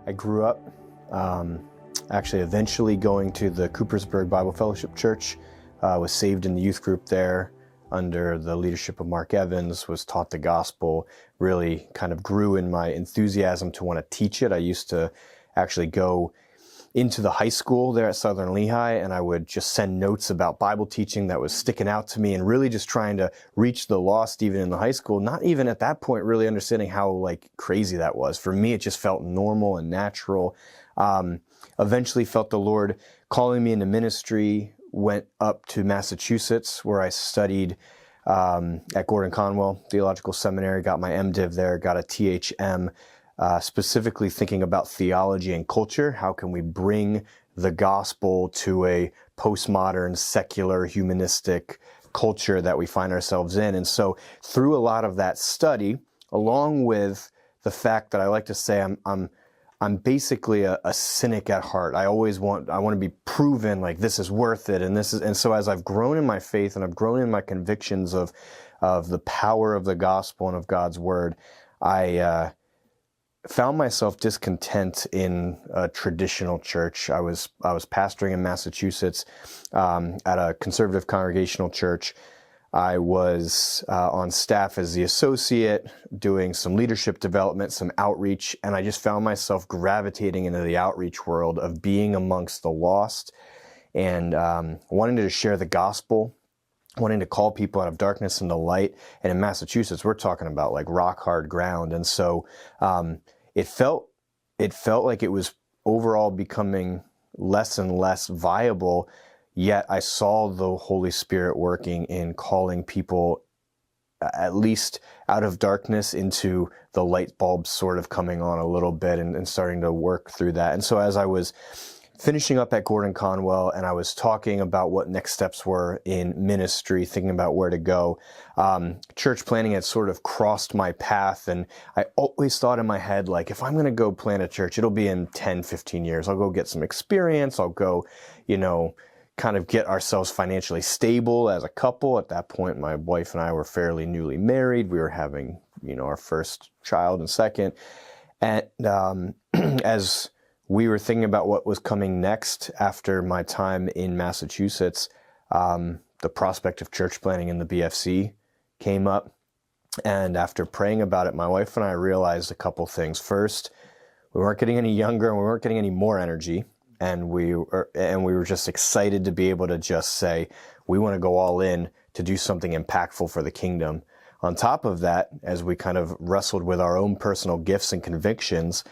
I grew up actually eventually going to the Coopersburg Bible Fellowship Church, was saved in the youth group there under the leadership of Mark Evans, was taught the gospel, really kind of grew in my enthusiasm to want to teach it. I used to actually go into the high school there at Southern Lehigh, and I would just send notes about Bible teaching that was sticking out to me and really just trying to reach the lost even in the high school, not even at that point really understanding how like crazy that was. For me, it just felt normal and natural. Eventually felt the Lord calling me into ministry, went up to Massachusetts where I studied at Gordon-Conwell Theological Seminary, got my MDiv there, got a THM, specifically thinking about theology and culture. How can we bring the gospel to a postmodern, secular, humanistic culture that we find ourselves in? And so through a lot of that study, along with the fact that I like to say I'm basically a cynic at heart. I want to be proven like this is worth it. And so as I've grown in my faith and I've grown in my convictions of the power of the gospel and of God's word, I found myself discontent in a traditional church. I was pastoring in Massachusetts at a conservative congregational church. I was on staff as the associate, doing some leadership development, some outreach, and I just found myself gravitating into the outreach world of being amongst the lost and wanting to share the gospel, wanting to call people out of darkness into light. And in Massachusetts, we're talking about like rock hard ground. And so it felt like it was overall becoming less and less viable. Yet I saw the Holy Spirit working in calling people at least out of darkness into the light bulbs sort of coming on a little bit and starting to work through that. And so as I was finishing up at Gordon-Conwell and I was talking about what next steps were in ministry, thinking about where to go, church planting had sort of crossed my path. And I always thought in my head, like, if I'm going to go plant a church, it'll be in 10, 15 years. I'll go get some experience. I'll go, kind of get ourselves financially stable as a couple. At that point, my wife and I were fairly newly married. We were having, our first child and second. And as we were thinking about what was coming next after my time in Massachusetts, the prospect of church planting in the BFC came up. And after praying about it, my wife and I realized a couple things. First, we weren't getting any younger and we weren't getting any more energy. And we were just excited to be able to just say, we want to go all in to do something impactful for the kingdom. On top of that, as we kind of wrestled with our own personal gifts and convictions,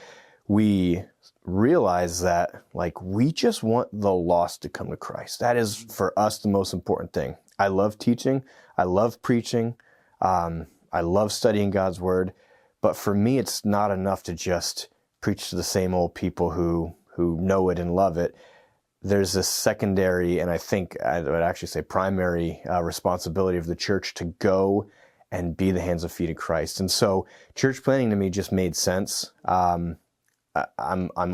we realized that we just want the lost to come to Christ. That is for us the most important thing. I love teaching. I love preaching. I love studying God's word. But for me, it's not enough to just preach to the same old people who know it and love it. There's a secondary, and I think I would actually say primary responsibility of the church to go and be the hands and feet of Christ. And so church planting to me just made sense. I'm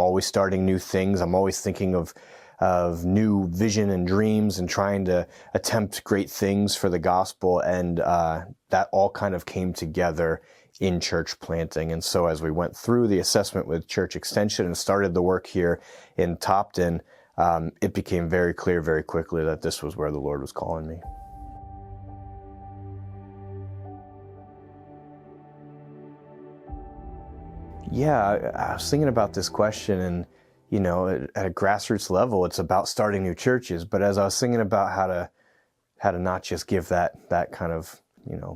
always starting new things. I'm always thinking of new vision and dreams and trying to attempt great things for the gospel. And that all kind of came together in church planting. And so as we went through the assessment with Church Extension and started the work here in Topton, it became very clear very quickly that this was where the Lord was calling me. Yeah, I was thinking about this question and, at a grassroots level, it's about starting new churches. But as I was thinking about how to not just give that kind of,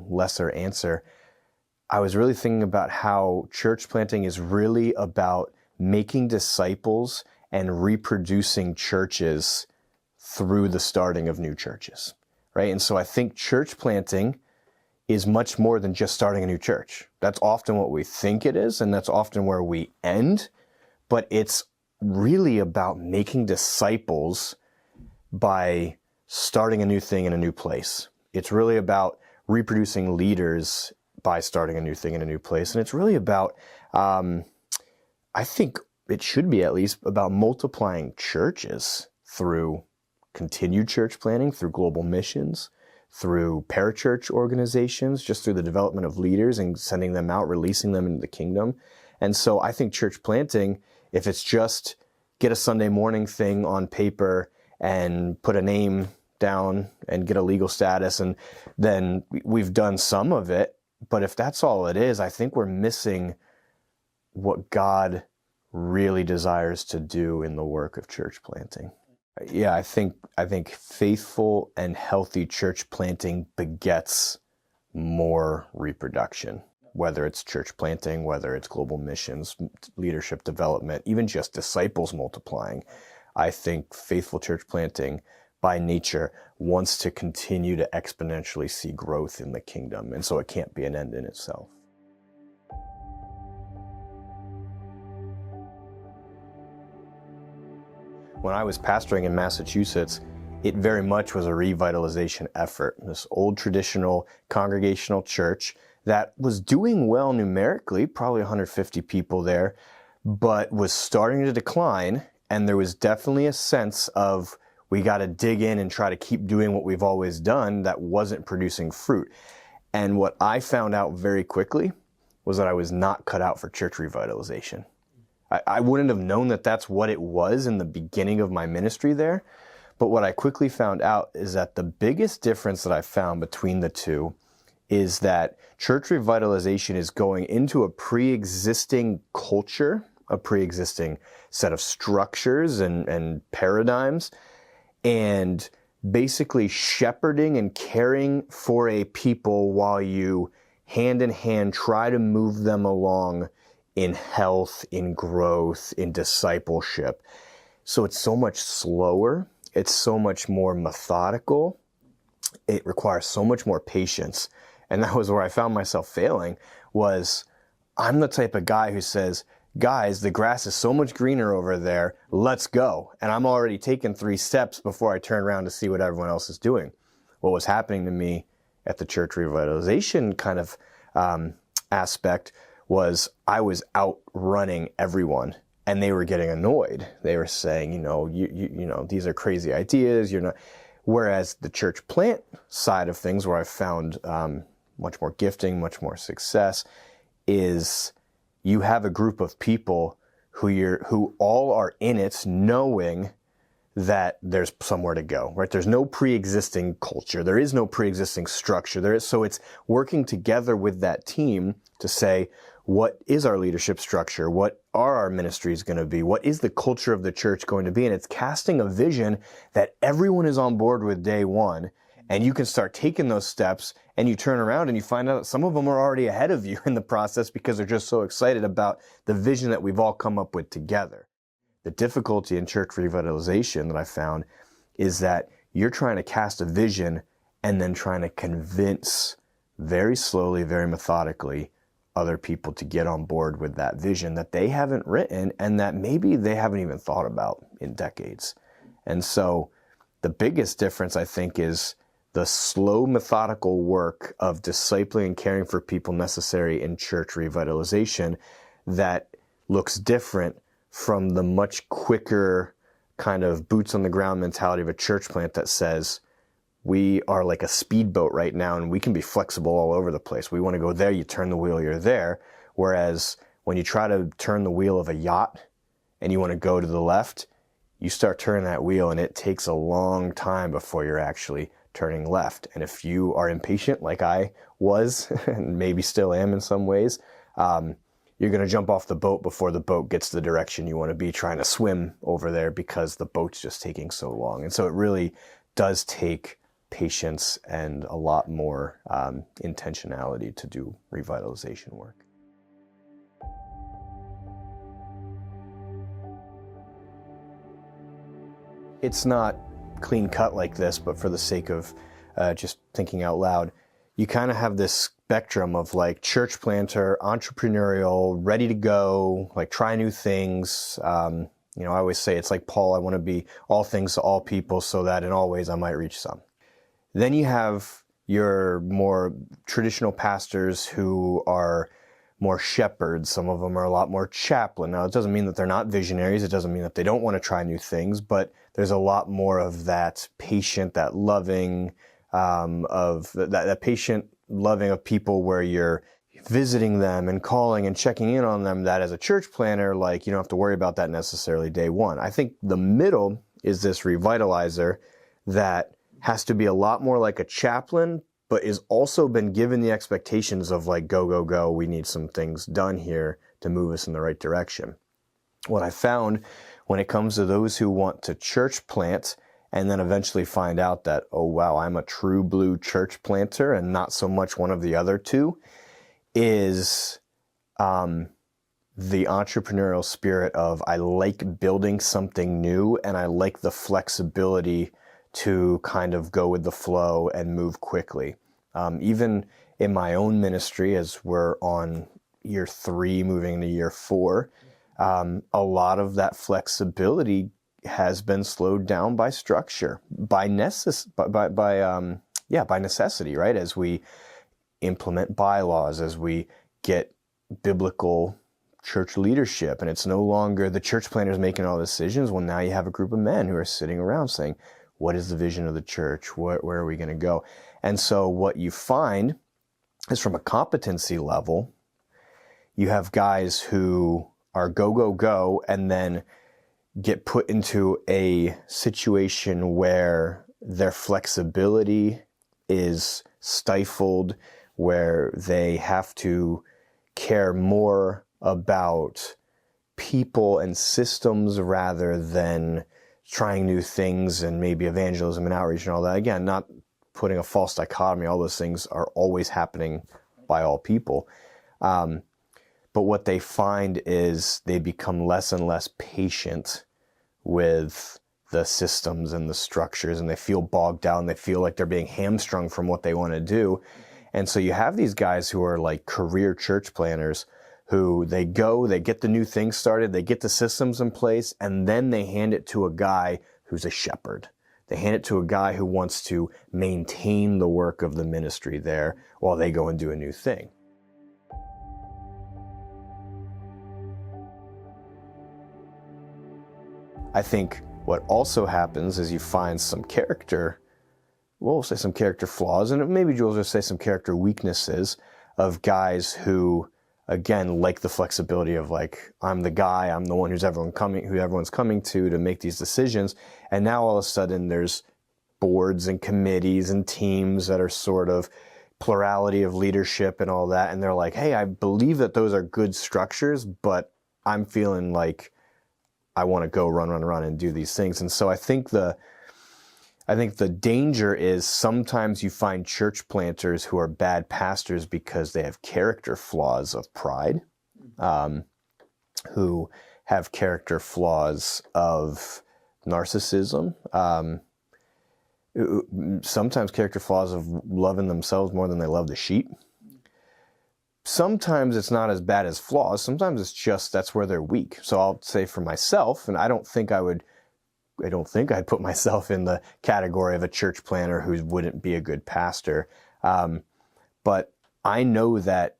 lesser answer, I was really thinking about how church planting is really about making disciples and reproducing churches through the starting of new churches, right? And so I think church planting is much more than just starting a new church. That's often what we think it is, and that's often where we end, but it's really about making disciples by starting a new thing in a new place. It's really about reproducing leaders by starting a new thing in a new place. And it's really about, I think it should be at least about multiplying churches through continued church planting, through global missions, through parachurch organizations, just through the development of leaders and sending them out, releasing them into the kingdom. And so I think church planting If it's just get a Sunday morning thing on paper and put a name down and get a legal status, and then we've done some of it. But if that's all it is, I think we're missing what God really desires to do in the work of church planting. Yeah, I think faithful and healthy church planting begets more reproduction, whether it's church planting, whether it's global missions, leadership development, even just disciples multiplying. I think faithful church planting by nature wants to continue to exponentially see growth in the kingdom, and so it can't be an end in itself. When I was pastoring in Massachusetts, it very much was a revitalization effort. This old traditional congregational church that was doing well numerically, probably 150 people there, but was starting to decline, and there was definitely a sense of we got to dig in and try to keep doing what we've always done that wasn't producing fruit. And what I found out very quickly was that I was not cut out for church revitalization. I wouldn't have known that that's what it was in the beginning of my ministry there. But what I quickly found out is that the biggest difference that I found between the two is that church revitalization is going into a pre-existing culture, a pre-existing set of structures and paradigms, and basically shepherding and caring for a people while you hand in hand try to move them along in health, in growth, in discipleship. So it's so much slower. It's so much more methodical. It requires so much more patience. And that was where I found myself failing, was I'm the type of guy who says, guys, the grass is so much greener over there, let's go. And I'm already taking 3 steps before I turn around to see what everyone else is doing. What was happening to me at the church revitalization kind of aspect was I was outrunning everyone, and they were getting annoyed. They were saying, you know, these are crazy ideas. You're not. Whereas the church plant side of things, where I've found much more gifting, much more success, is you have a group of people who all are in it, knowing that there's somewhere to go, right? There's no pre-existing culture. There is no pre-existing structure. So it's working together with that team to say, what is our leadership structure? What are our ministries going to be? What is the culture of the church going to be? And it's casting a vision that everyone is on board with day one. And you can start taking those steps, and you turn around and you find out that some of them are already ahead of you in the process because they're just so excited about the vision that we've all come up with together. The difficulty in church revitalization that I found is that you're trying to cast a vision and then trying to convince very slowly, very methodically, other people to get on board with that vision that they haven't written and that maybe they haven't even thought about in decades. And so the biggest difference, I think, is the slow, methodical work of discipling and caring for people necessary in church revitalization that looks different from the much quicker kind of boots on the ground mentality of a church plant that says, we are like a speedboat right now and we can be flexible all over the place. We want to go there, you turn the wheel, you're there. Whereas when you try to turn the wheel of a yacht and you want to go to the left, you start turning that wheel and it takes a long time before you're actually turning left. And if you are impatient like I was, and maybe still am in some ways, you're going to jump off the boat before the boat gets the direction you want to be, trying to swim over there because the boat's just taking so long. And so it really does take patience and a lot more intentionality to do revitalization work. It's not clean cut like this, but for the sake of just thinking out loud, you kind of have this spectrum of like church planter, entrepreneurial, ready to go, like try new things. I always say it's like Paul, I want to be all things to all people so that in all ways I might reach some. Then you have your more traditional pastors who are more shepherds. Some of them are a lot more chaplain. Now, it doesn't mean that they're not visionaries. It doesn't mean that they don't want to try new things, but there's a lot more of that patient, that loving, of that patient loving of people where you're visiting them and calling and checking in on them, that as a church planner, like, you don't have to worry about that necessarily day one. I think the middle is this revitalizer that has to be a lot more like a chaplain, but is also been given the expectations of like, go, go, go, we need some things done here to move us in the right direction. What I found when it comes to those who want to church plant and then eventually find out that, oh wow, I'm a true blue church planter and not so much one of the other two, is the entrepreneurial spirit of, I like building something new and I like the flexibility to kind of go with the flow and move quickly. Even in my own ministry, as we're on year 3, moving into year 4, a lot of that flexibility has been slowed down by structure, by necessity, right? As we implement bylaws, as we get biblical church leadership, and it's no longer the church planners making all the decisions. Well, now you have a group of men who are sitting around saying, what is the vision of the church? Where are we going to go? And so what you find is, from a competency level, you have guys who are go, go, go, and then get put into a situation where their flexibility is stifled, where they have to care more about people and systems rather than trying new things and maybe evangelism and outreach and all that. Again, not putting a false dichotomy. All those things are always happening by all people. But what they find is they become less and less patient with the systems and the structures, and they feel bogged down. They feel like they're being hamstrung from what they want to do. And so you have these guys who are like career church planners who they get the new thing started, they get the systems in place, and then they hand it to a guy who's a shepherd. They hand it to a guy who wants to maintain the work of the ministry there while they go and do a new thing. I think what also happens is you find some character, we'll say some character flaws, and maybe Jules will say some character weaknesses of guys who, again, like the flexibility of like, I'm the guy, I'm the one who everyone's coming to make these decisions. And now all of a sudden there's boards and committees and teams that are sort of plurality of leadership and all that. And they're like, hey, I believe that those are good structures, but I'm feeling like I want to go run and do these things. And so I think the danger is sometimes you find church planters who are bad pastors because they have character flaws of pride, who have character flaws of narcissism, sometimes character flaws of loving themselves more than they love the sheep. Sometimes it's not as bad as flaws. Sometimes it's just that's where they're weak. So I'll say for myself, and I don't think I'd put myself in the category of a church planner who wouldn't be a good pastor. But I know that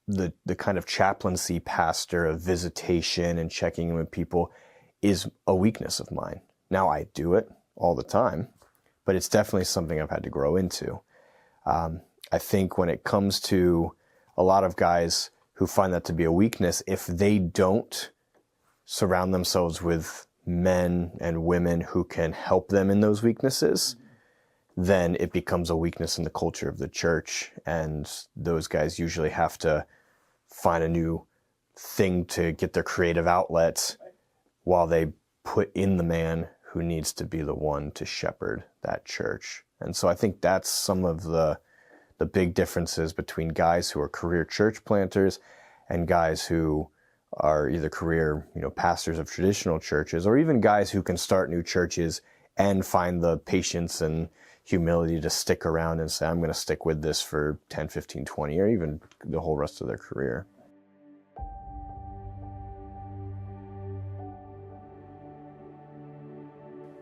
the kind of chaplaincy pastor of visitation and checking in with people is a weakness of mine. Now, I do it all the time, but it's definitely something I've had to grow into. I think when it comes to a lot of guys who find that to be a weakness, if they don't surround themselves with men and women who can help them in those weaknesses, then it becomes a weakness in the culture of the church. And those guys usually have to find a new thing to get their creative outlets while they put in the man who needs to be the one to shepherd that church. And so I think that's some of the big differences between guys who are career church planters and guys who are either career, pastors of traditional churches, or even guys who can start new churches and find the patience and humility to stick around and say, I'm going to stick with this for 10, 15, 20, or even the whole rest of their career.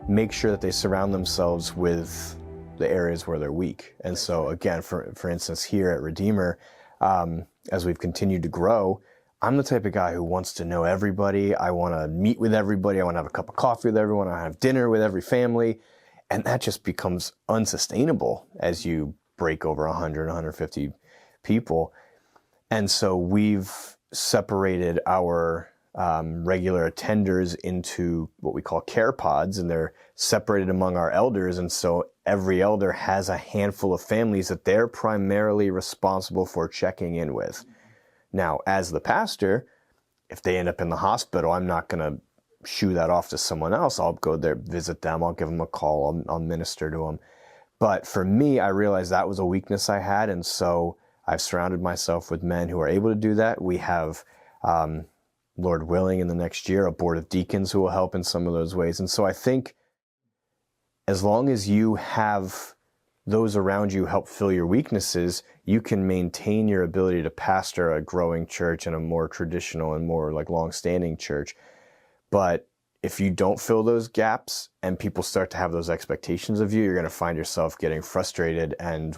Make sure that they surround themselves with the areas where they're weak. And so again, for instance, here at Redeemer, as we've continued to grow, I'm the type of guy who wants to know everybody. I want to meet with everybody. I want to have a cup of coffee with everyone. I want to have dinner with every family. And that just becomes unsustainable as you break over 100, 150 people. And so we've separated our regular attenders into what we call care pods, and they're separated among our elders. And so every elder has a handful of families that they're primarily responsible for checking in with. Now, as the pastor, if they end up in the hospital, I'm not going to shoo that off to someone else. I'll go there, visit them. I'll give them a call. I'll minister to them. But for me, I realized that was a weakness I had. And so I've surrounded myself with men who are able to do that. We have, Lord willing, in the next year, a board of deacons who will help in some of those ways. And so I think as long as you have those around you help fill your weaknesses, you can maintain your ability to pastor a growing church and a more traditional and more like long-standing church. But if you don't fill those gaps and people start to have those expectations of you, you're going to find yourself getting frustrated and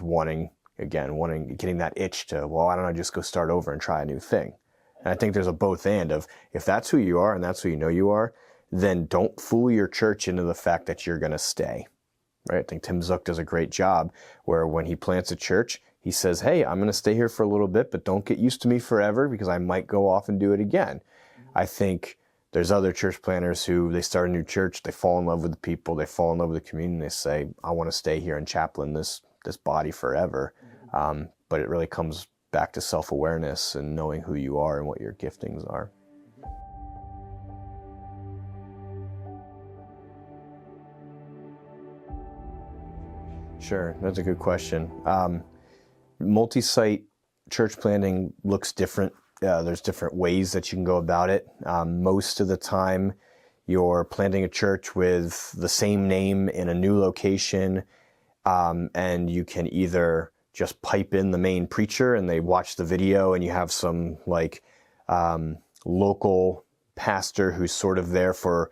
getting that itch to, well, why don't I just go start over and try a new thing? And I think there's a both and of, if that's who you are and that's who you know you are, then don't fool your church into the fact that you're going to stay. Right? I think Tim Zook does a great job where when he plants a church, he says, hey, I'm going to stay here for a little bit, but don't get used to me forever because I might go off and do it again. I think there's other church planters who, they start a new church, they fall in love with the people, they fall in love with the community, and they say, I want to stay here and chaplain this body forever. But it really comes back to self-awareness and knowing who you are and what your giftings are. Sure, that's a good question. Multi-site church planting looks different. There's different ways that you can go about it. Most of the time, you're planting a church with the same name in a new location, and you can either just pipe in the main preacher and they watch the video and you have some local pastor who's sort of there for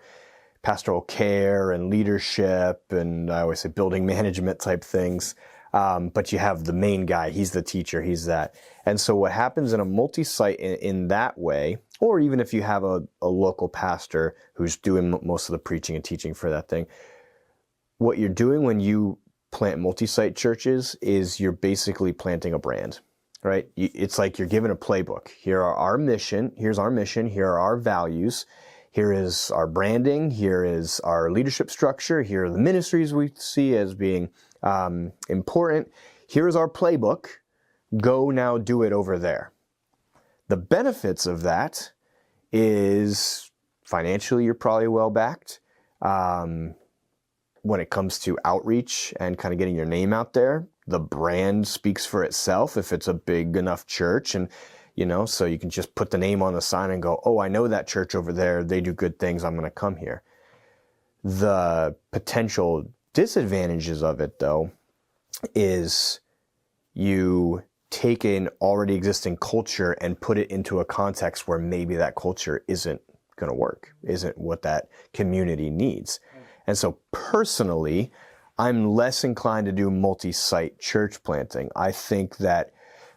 pastoral care and leadership and I always say building management type things. But you have the main guy, he's the teacher, he's that. And so what happens in a multi-site in that way, or even if you have a local pastor who's doing most of the preaching and teaching for that thing, what you're doing when you plant multi-site churches is you're basically planting a brand, right? It's like you're given a playbook. Here's our mission, here are our values, here is our branding, here is our leadership structure, here are the ministries we see as being important. Here's our playbook. Go now do it over there. The benefits of that is financially you're probably well backed. When it comes to outreach and kind of getting your name out there, the brand speaks for itself if it's a big enough church. And, so you can just put the name on the sign and go, oh, I know that church over there. They do good things. I'm going to come here. The potential disadvantages of it, though, is you take an already existing culture and put it into a context where maybe that culture isn't going to work, isn't what that community needs. And so personally, I'm less inclined to do multi-site church planting. I think that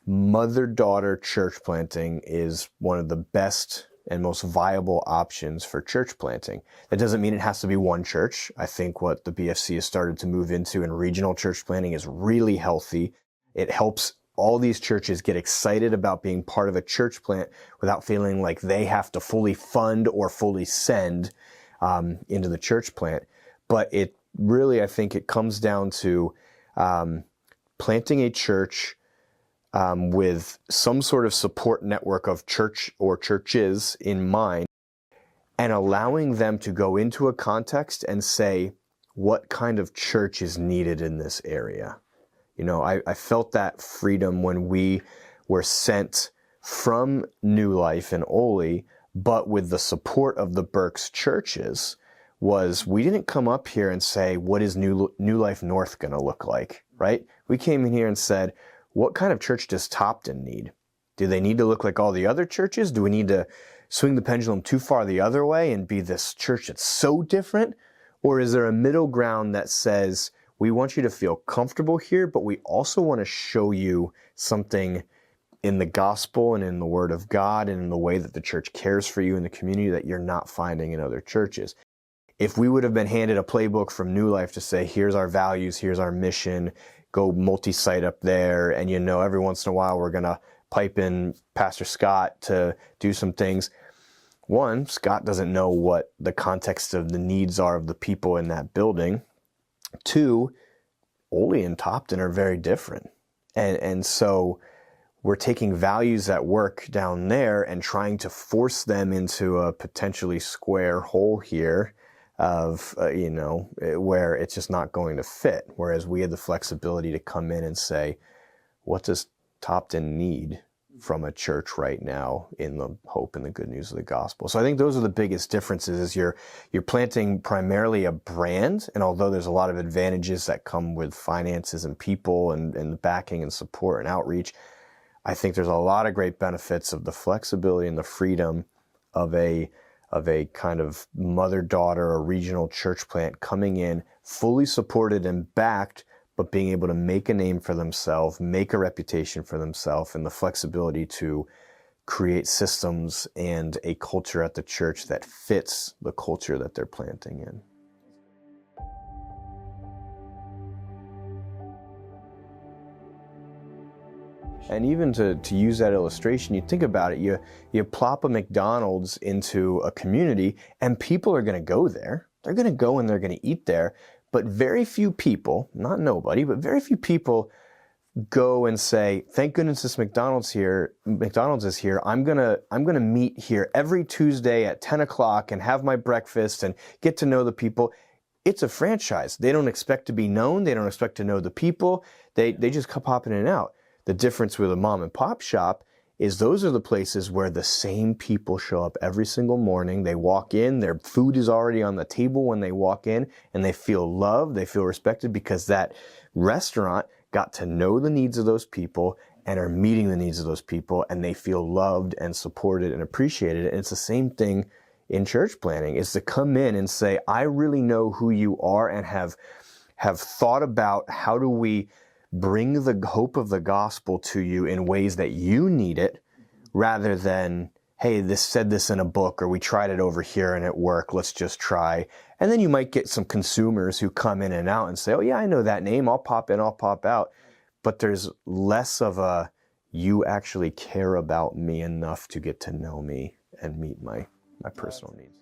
mother-daughter church planting is one of the best and most viable options for church planting. That doesn't mean it has to be one church. I think what the BFC has started to move into in regional church planting is really healthy. It helps all these churches get excited about being part of a church plant without feeling like they have to fully fund or fully send into the church plant. But it really, I think it comes down to planting a church with some sort of support network of church or churches in mind and allowing them to go into a context and say, what kind of church is needed in this area? I felt that freedom when we were sent from New Life and Ole, but with the support of the Berks churches, was we didn't come up here and say, what is New Life North going to look like, right? We came in here and said, what kind of church does Topton need? Do they need to look like all the other churches? Do we need to swing the pendulum too far the other way and be this church that's so different? Or is there a middle ground that says, we want you to feel comfortable here, but we also want to show you something in the gospel and in the word of God and in the way that the church cares for you in the community that you're not finding in other churches? If we would have been handed a playbook from New Life to say, here's our values, here's our mission, go multi-site up there, and every once in a while we're going to pipe in Pastor Scott to do some things. One, Scott doesn't know what the context of the needs are of the people in that building. Two, Ole and Topton are very different. And so we're taking values that work down there and trying to force them into a potentially square hole here of, where it's just not going to fit. Whereas we had the flexibility to come in and say, what does Topton need from a church right now in the hope and the good news of the gospel? So I think those are the biggest differences, is you're planting primarily a brand. And although there's a lot of advantages that come with finances and people and backing and support and outreach, I think there's a lot of great benefits of the flexibility and the freedom of a kind of mother-daughter or regional church plant coming in, fully supported and backed, but being able to make a name for themselves, make a reputation for themselves, and the flexibility to create systems and a culture at the church that fits the culture that they're planting in. And even to use that illustration, you think about it, you plop a McDonald's into a community and people are going to go there. They're going to go and they're going to eat there. But very few people, not nobody, but very few people go and say, thank goodness this McDonald's is here. I'm gonna meet here every Tuesday at 10 o'clock and have my breakfast and get to know the people. It's a franchise. They don't expect to be known. They don't expect to know the people. They just come popping in and out. The difference with a mom and pop shop is those are the places where the same people show up every single morning. They walk in, their food is already on the table when they walk in, and they feel loved, they feel respected because that restaurant got to know the needs of those people and are meeting the needs of those people, and they feel loved and supported and appreciated. And it's the same thing in church planning, is to come in and say, I really know who you are and have thought about how do we bring the hope of the gospel to you in ways that you need it, rather than, hey, this said this in a book, or we tried it over here and it worked, let's just try. And then you might get some consumers who come in and out and say, oh yeah, I know that name, I'll pop in, I'll pop out. But there's less of a, you actually care about me enough to get to know me and meet my personal needs.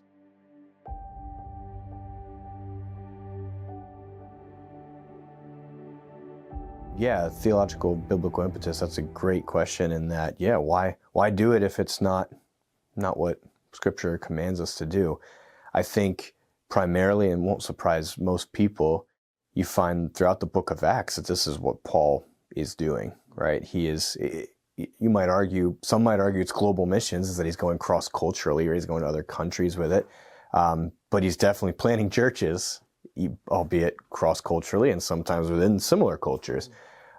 Yeah, theological biblical impetus, that's a great question in that, yeah, why do it if it's not what Scripture commands us to do? I think primarily, and won't surprise most people, you find throughout the book of Acts that this is what Paul is doing, right? Some might argue it's global missions, is that he's going cross-culturally or he's going to other countries with it. But he's definitely planting churches, albeit cross-culturally and sometimes within similar cultures.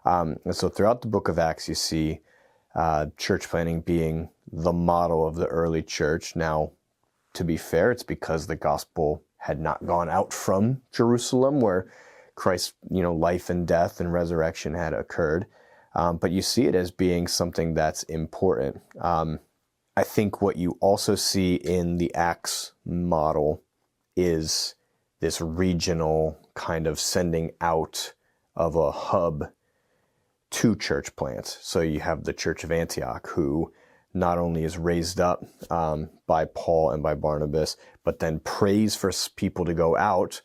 And so throughout the book of Acts, you see church planting being the model of the early church. Now, to be fair, it's because the gospel had not gone out from Jerusalem, where Christ's life and death and resurrection had occurred. But you see it as being something that's important. I think what you also see in the Acts model is this regional kind of sending out of a hub to church plants. So you have the Church of Antioch, who not only is raised up by Paul and by Barnabas, but then prays for people to go out,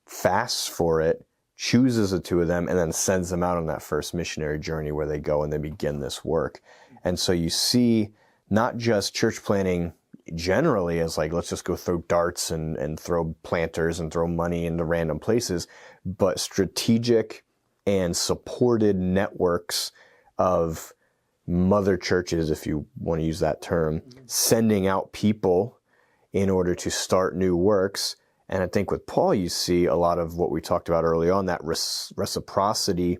fasts for it, chooses the two of them, and then sends them out on that first missionary journey where they go and they begin this work. And so you see not just church planting generally as like, let's just go throw darts and throw planters and throw money into random places, but strategic and supported networks of mother churches, if you want to use that term, sending out people in order to start new works. And I think with Paul, you see a lot of what we talked about early on, that reciprocity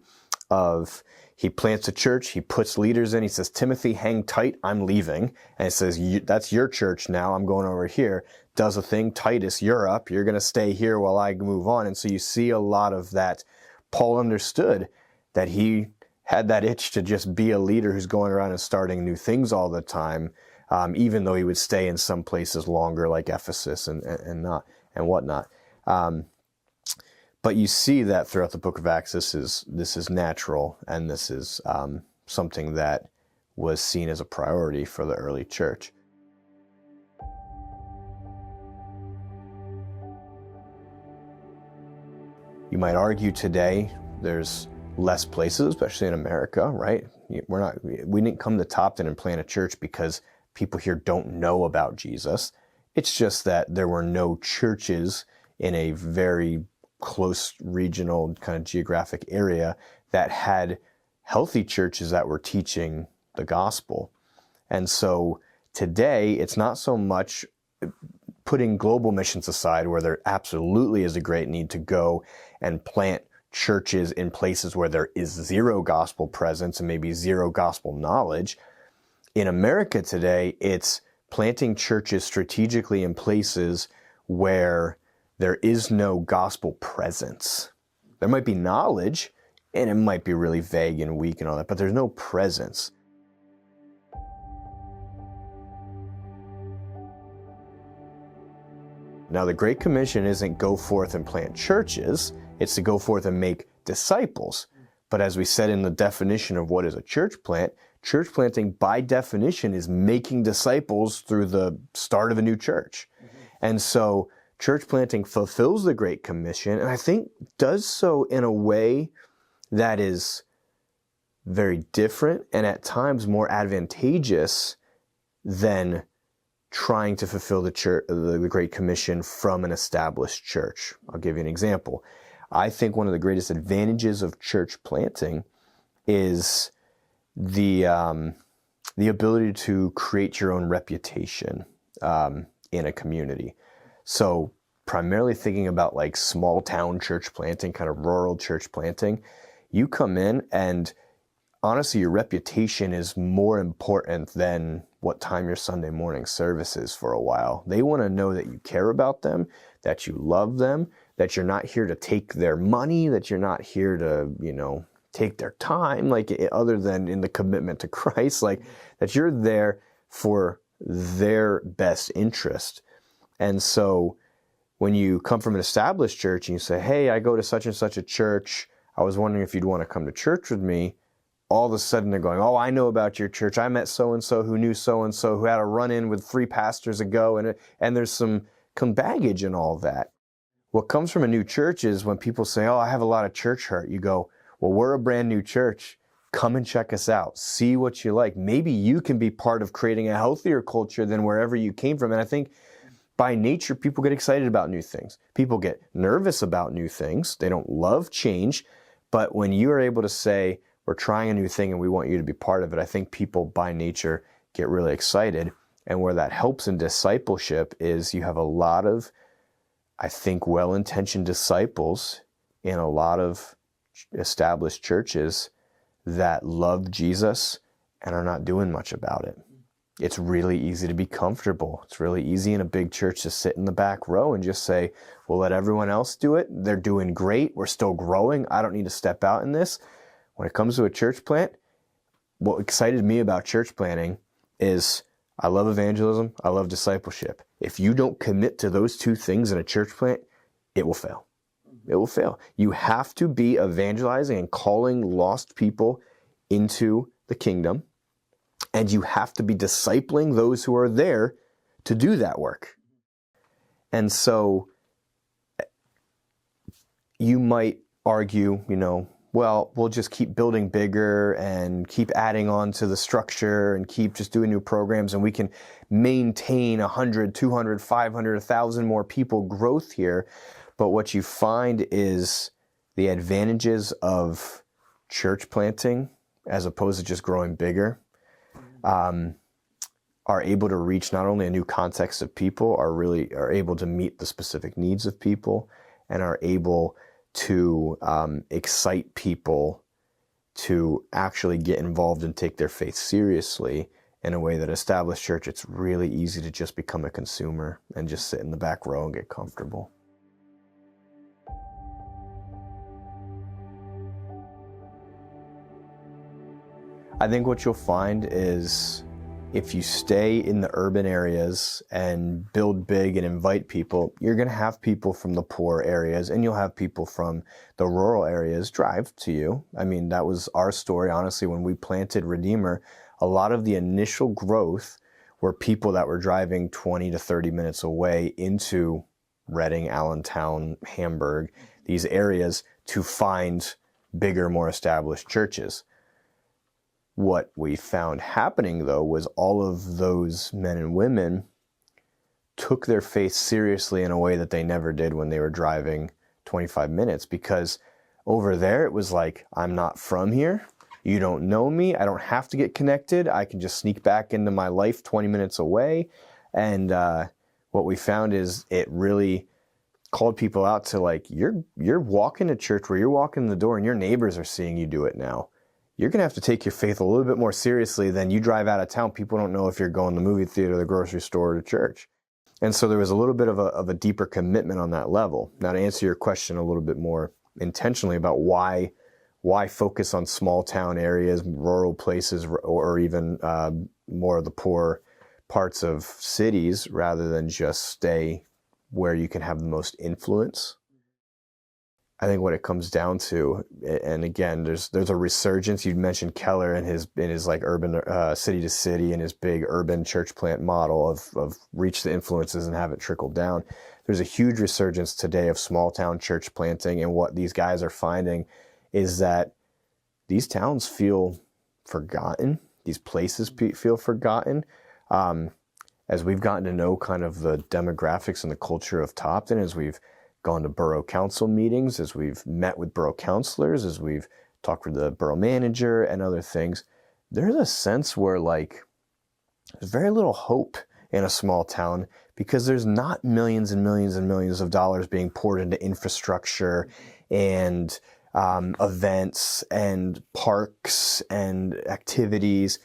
of, he plants a church, he puts leaders in, he says, Timothy, hang tight, I'm leaving. And he says, that's your church now, I'm going over here. Does a thing, Titus, you're up, you're going to stay here while I move on. And so you see a lot of that. Paul understood that he had that itch to just be a leader who's going around and starting new things all the time, even though he would stay in some places longer, like Ephesus and whatnot. But you see that throughout the book of Acts, this is natural, and this is something that was seen as a priority for the early church. You might argue today there's less places, especially in America, right? We didn't come to Topton and plant a church because people here don't know about Jesus. It's just that there were no churches in a very close regional kind of geographic area that had healthy churches that were teaching the gospel. And so today, it's not so much putting global missions aside, where there absolutely is a great need to go and plant churches in places where there is zero gospel presence and maybe zero gospel knowledge. In America today, it's planting churches strategically in places where there is no gospel presence. There might be knowledge, and it might be really vague and weak and all that, but there's no presence. Now, the Great Commission isn't go forth and plant churches, it's to go forth and make disciples. But as we said in the definition of what is a church planting by definition is making disciples through the start of a new church. And so church planting fulfills the Great Commission, and I think does so in a way that is very different and at times more advantageous than trying to fulfill the Great Commission from an established church. I'll give you an example. I think one of the greatest advantages of church planting is the ability to create your own reputation in a community. So primarily thinking about like small town church planting, kind of rural church planting, you come in and honestly, your reputation is more important than what time your Sunday morning service is for a while. They want to know that you care about them, that you love them, that you're not here to take their money, that you're not here to, take their time, like other than in the commitment to Christ, like that you're there for their best interest. And so when you come from an established church and you say, hey, I go to such and such a church, I was wondering if you'd want to come to church with me. All of a sudden they're going, oh, I know about your church. I met so-and-so who knew so-and-so who had a run-in with 3 pastors ago, and there's some baggage and all that. What comes from a new church is when people say, oh, I have a lot of church hurt. You go, well, we're a brand new church. Come and check us out. See what you like. Maybe you can be part of creating a healthier culture than wherever you came from. And I think by nature, people get excited about new things. People get nervous about new things. They don't love change. But when you are able to say, we're trying a new thing and we want you to be part of it, I think people by nature get really excited. And where that helps in discipleship is you have a lot of, I think, well-intentioned disciples in a lot of established churches that love Jesus and are not doing much about it. It's really easy to be comfortable. It's really easy in a big church to sit in the back row and just say, we'll let everyone else do it. They're doing great. We're still growing. I don't need to step out in this. When it comes to a church plant, what excited me about church planting is I love evangelism. I love discipleship. If you don't commit to those two things in a church plant, it will fail. It will fail. You have to be evangelizing and calling lost people into the kingdom, and you have to be discipling those who are there to do that work. And so you might argue, well, we'll just keep building bigger and keep adding on to the structure and keep just doing new programs, and we can maintain 100, 200, 500, 1,000 more people growth here. But what you find is the advantages of church planting, as opposed to just growing bigger, are able to reach not only a new context of people, are able to meet the specific needs of people, and are able to excite people to actually get involved and take their faith seriously in a way that established church, it's really easy to just become a consumer and just sit in the back row and get comfortable. I think what you'll find is if you stay in the urban areas and build big and invite people, you're going to have people from the poor areas and you'll have people from the rural areas drive to you. I mean, that was our story, honestly, when we planted Redeemer. A lot of the initial growth were people that were driving 20 to 30 minutes away into Reading, Allentown, Hamburg, these areas to find bigger, more established churches. What we found happening, though, was all of those men and women took their faith seriously in a way that they never did when they were driving 25 minutes, because over there it was like, I'm not from here. You don't know me. I don't have to get connected. I can just sneak back into my life 20 minutes away. And what we found is it really called people out to, like, you're walking to church where you're walking the door and your neighbors are seeing you do it now. You're going to have to take your faith a little bit more seriously than you drive out of town. People don't know if you're going to the movie theater, the grocery store, or to church. And so there was a little bit of a deeper commitment on that level. Now, to answer your question a little bit more intentionally about why focus on small town areas, rural places, or even more of the poor parts of cities rather than just stay where you can have the most influence. I think what it comes down to, and again, there's a resurgence. You mentioned Keller and his like urban city to city and his big urban church plant model of reach the influences and have it trickle down. There's a huge resurgence today of small town church planting, and what these guys are finding is that these towns feel forgotten. These places feel forgotten. As we've gotten to know kind of the demographics and the culture of Topton, as we've gone to borough council meetings, as we've met with borough councilors, as we've talked with the borough manager and other things, there's a sense where, like, there's very little hope in a small town because there's not millions and millions and millions of dollars being poured into infrastructure and events and parks and activities.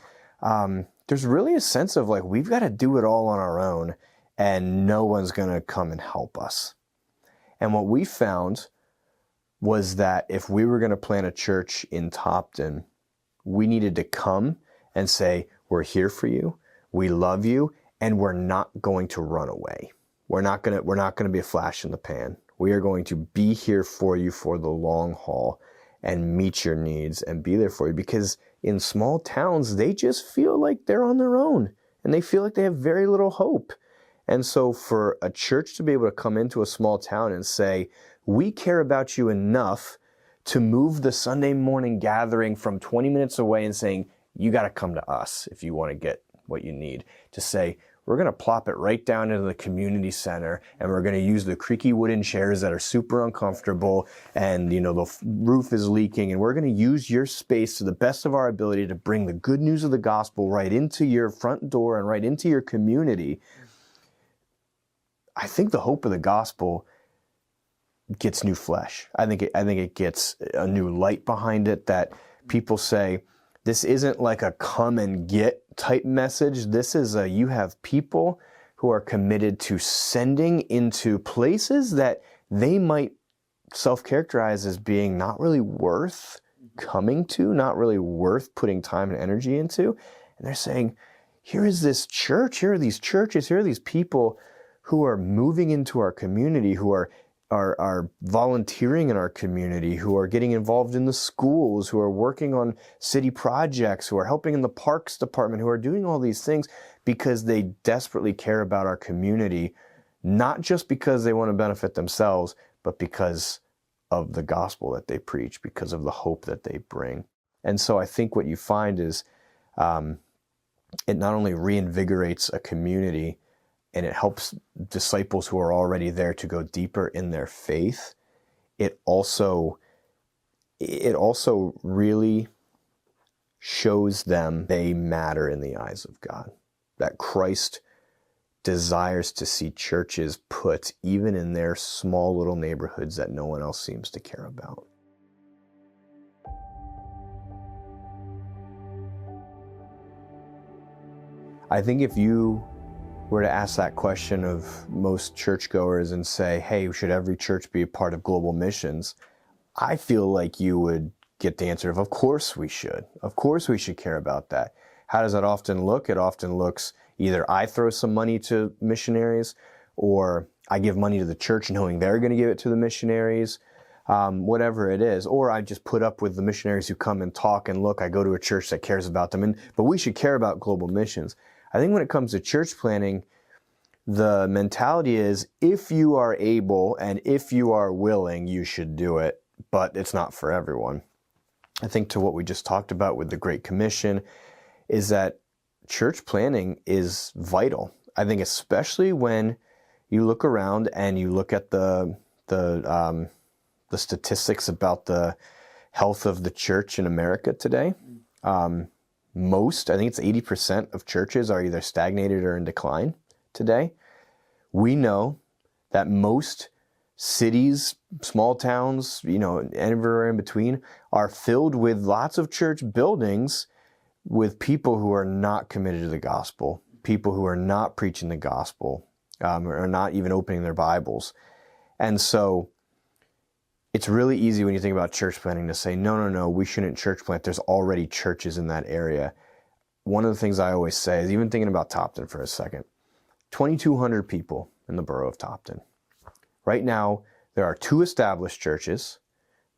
There's really a sense of, like, we've got to do it all on our own and no one's going to come and help us. And what we found was that if we were going to plant a church in Topton, we needed to come and say, we're here for you, we love you, and we're not going to run away. We're not going to be a flash in the pan. We are going to be here for you for the long haul and meet your needs and be there for you, because in small towns, they just feel like they're on their own and they feel like they have very little hope. And so for a church to be able to come into a small town and say, we care about you enough to move the Sunday morning gathering from 20 minutes away and saying, you got to come to us if you want to get what you need, to say, we're going to plop it right down into the community center and we're going to use the creaky wooden chairs that are super uncomfortable and, you know, the roof is leaking, and we're going to use your space to the best of our ability to bring the good news of the gospel right into your front door and right into your community. I think the hope of the gospel gets new flesh. I think it gets a new light behind it, that people say, this isn't like a come and get type message. This is you have people who are committed to sending into places that they might self-characterize as being not really worth coming to, not really worth putting time and energy into. And they're saying, here is this church, here are these churches, here are these people who are moving into our community, who are volunteering in our community, who are getting involved in the schools, who are working on city projects, who are helping in the parks department, who are doing all these things because they desperately care about our community, not just because they want to benefit themselves, but because of the gospel that they preach, because of the hope that they bring. And so I think what you find is it not only reinvigorates a community, and it helps disciples who are already there to go deeper in their faith, it also really shows them they matter in the eyes of God. That Christ desires to see churches put even in their small little neighborhoods that no one else seems to care about. I think if you were to ask that question of most churchgoers and say, hey, should every church be a part of global missions? I feel like you would get the answer of course we should. Of course we should care about that. How does that often look? It often looks either I throw some money to missionaries, or I give money to the church knowing they're going to give it to the missionaries, whatever it is. Or I just put up with the missionaries who come and talk and look, I go to a church that cares about them. But we should care about global missions. I think when it comes to church planting, the mentality is if you are able and if you are willing, you should do it, but it's not for everyone. I think to what we just talked about with the Great Commission is that church planting is vital. I think especially when you look around and you look at the statistics about the health of the church in America today. I think it's 80% of churches are either stagnated or in decline today. We know that most cities, small towns, everywhere in between, are filled with lots of church buildings with people who are not committed to the gospel, people who are not preaching the gospel, or not even opening their Bibles. And so it's really easy when you think about church planting to say, no, we shouldn't church plant. There's already churches in that area. One of the things I always say is, even thinking about Topton for a second, 2,200 people in the borough of Topton. Right now, there are 2 established churches.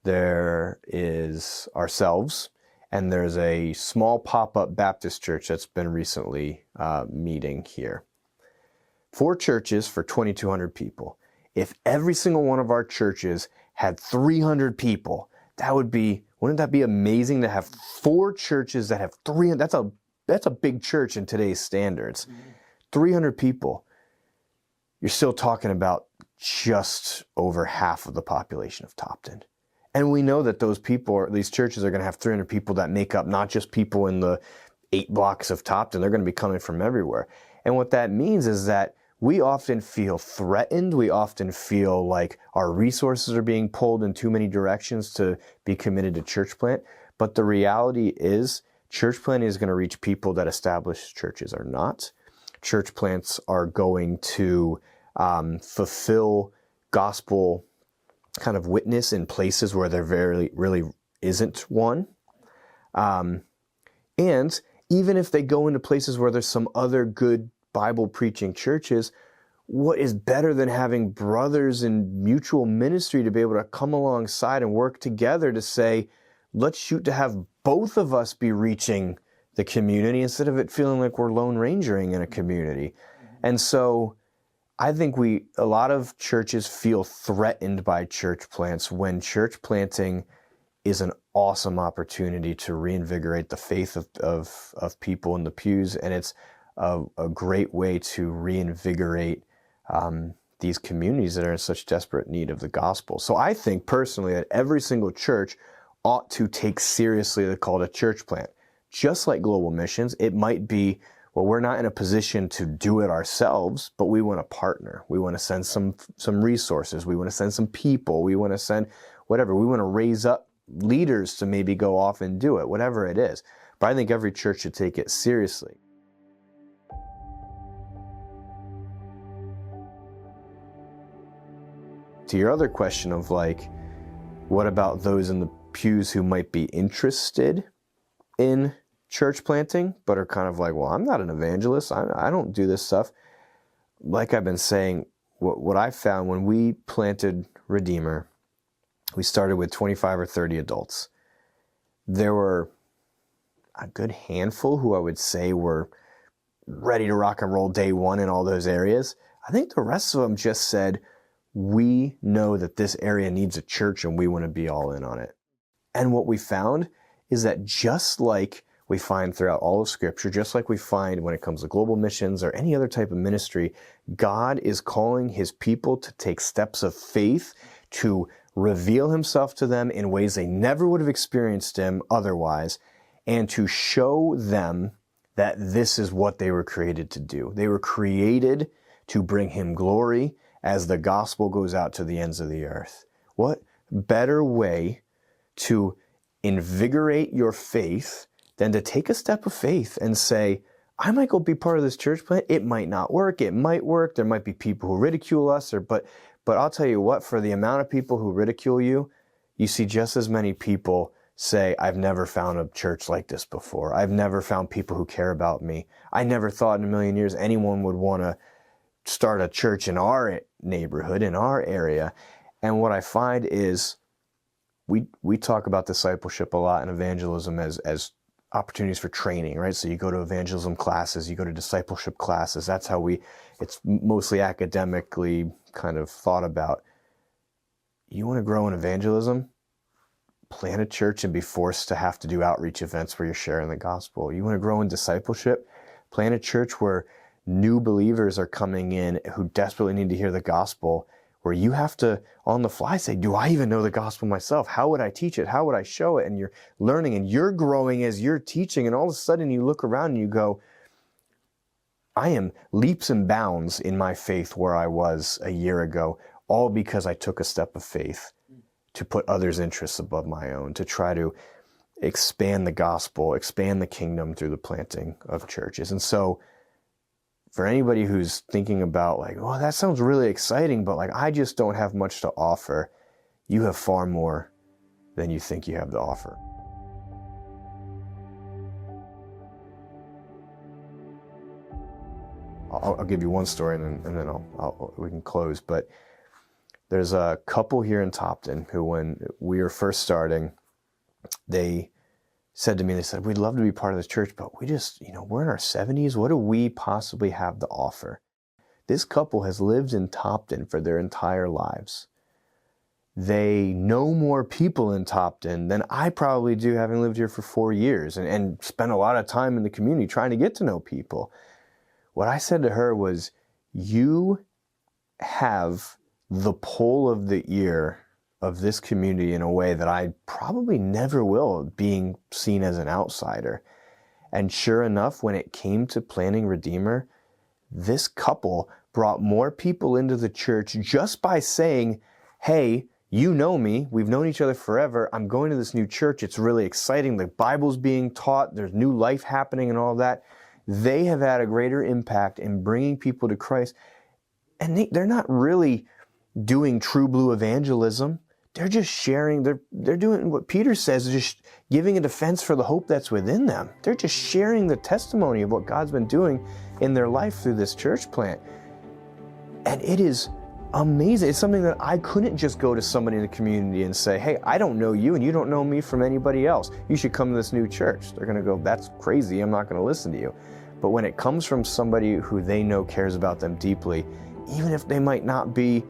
There is ourselves, and there's a small pop-up Baptist church that's been recently meeting here. 4 churches for 2,200 people. If every single one of our churches had 300 people, wouldn't that be amazing to have 4 churches that have 300? That's a big church in today's standards. Mm-hmm. 300 people. You're still talking about just over half of the population of Topton. And we know that those people, or these churches, are going to have 300 people that make up not just people in the 8 blocks of Topton. They're going to be coming from everywhere. And what that means is that we often feel threatened. We often feel like our resources are being pulled in too many directions to be committed to church plant. But the reality is, church planting is going to reach people that established churches are not. Church plants are going to fulfill gospel kind of witness in places where there really isn't one. And even if they go into places where there's some other good Bible preaching churches, what is better than having brothers in mutual ministry to be able to come alongside and work together to say, let's shoot to have both of us be reaching the community instead of it feeling like we're lone rangering in a community. And so I think a lot of churches feel threatened by church plants when church planting is an awesome opportunity to reinvigorate the faith of people in the pews, and it's a great way to reinvigorate these communities that are in such desperate need of the gospel. So I think personally that every single church ought to take seriously the call to church plant. Just like global missions, it might be, well, we're not in a position to do it ourselves, but we want to partner. We want to send some resources. We want to send some people. We want to send whatever. We want to raise up leaders to maybe go off and do it, whatever it is. But I think every church should take it seriously. To your other question of what about those in the pews who might be interested in church planting, but are kind of like, well, I'm not an evangelist. I don't do this stuff. Like I've been saying, what I found when we planted Redeemer, we started with 25 or 30 adults. There were a good handful who I would say were ready to rock and roll day one in all those areas. I think the rest of them just said, we know that this area needs a church and we want to be all in on it. And what we found is that just like we find throughout all of Scripture, just like we find when it comes to global missions or any other type of ministry, God is calling His people to take steps of faith to reveal Himself to them in ways they never would have experienced Him otherwise, and to show them that this is what they were created to do. They were created to bring Him glory as the gospel goes out to the ends of the earth. What better way to invigorate your faith than to take a step of faith and say, I might go be part of this church plant. It might not work. It might work. There might be people who ridicule us, but I'll tell you what, for the amount of people who ridicule you, you see just as many people say, I've never found a church like this before. I've never found people who care about me. I never thought in a million years anyone would want to start a church in our neighborhood, in our area. And what I find is we talk about discipleship a lot and evangelism as opportunities for training, right? So you go to evangelism classes, you go to discipleship classes. That's how it's mostly academically kind of thought about. You want to grow in evangelism? Plant a church and be forced to have to do outreach events where you're sharing the gospel. You want to grow in discipleship? Plant a church where new believers are coming in who desperately need to hear the gospel, where you have to, on the fly, say, do I even know the gospel myself? How would I teach it? How would I show it? And you're learning and you're growing as you're teaching. And all of a sudden you look around and you go, I am leaps and bounds in my faith where I was a year ago, all because I took a step of faith to put others' interests above my own, to try to expand the gospel, expand the kingdom through the planting of churches. And so for anybody who's thinking about like, well, that sounds really exciting, but like, I just don't have much to offer, you have far more than you think you have to offer. I'll give you one story and then we can close. But there's a couple here in Topton who, when we were first starting, they said to me, we'd love to be part of this church, but we just, we're in our 70s. What do we possibly have to offer? This couple has lived in Topton for their entire lives. They know more people in Topton than I probably do, having lived here for 4 years and spent a lot of time in the community trying to get to know people. What I said to her was, you have the pull of the ear of this community in a way that I probably never will, being seen as an outsider. And sure enough, when it came to planning Redeemer, this couple brought more people into the church just by saying, hey, you know me, we've known each other forever, I'm going to this new church, it's really exciting, the Bible's being taught, there's new life happening and all that. They have had a greater impact in bringing people to Christ. And they're not really doing true blue evangelism. They're just sharing, they're doing what Peter says, just giving a defense for the hope that's within them. They're just sharing the testimony of what God's been doing in their life through this church plant. And it is amazing. It's something that I couldn't just go to somebody in the community and say, hey, I don't know you and you don't know me from anybody else. You should come to this new church. They're going to go, that's crazy. I'm not going to listen to you. But when it comes from somebody who they know cares about them deeply, even if they might not be,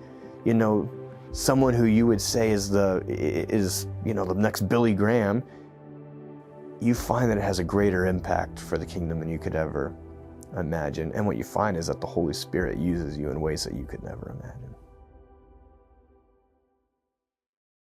someone who you would say is the next Billy Graham, you find that it has a greater impact for the kingdom than you could ever imagine. And what you find is that the Holy Spirit uses you in ways that you could never imagine.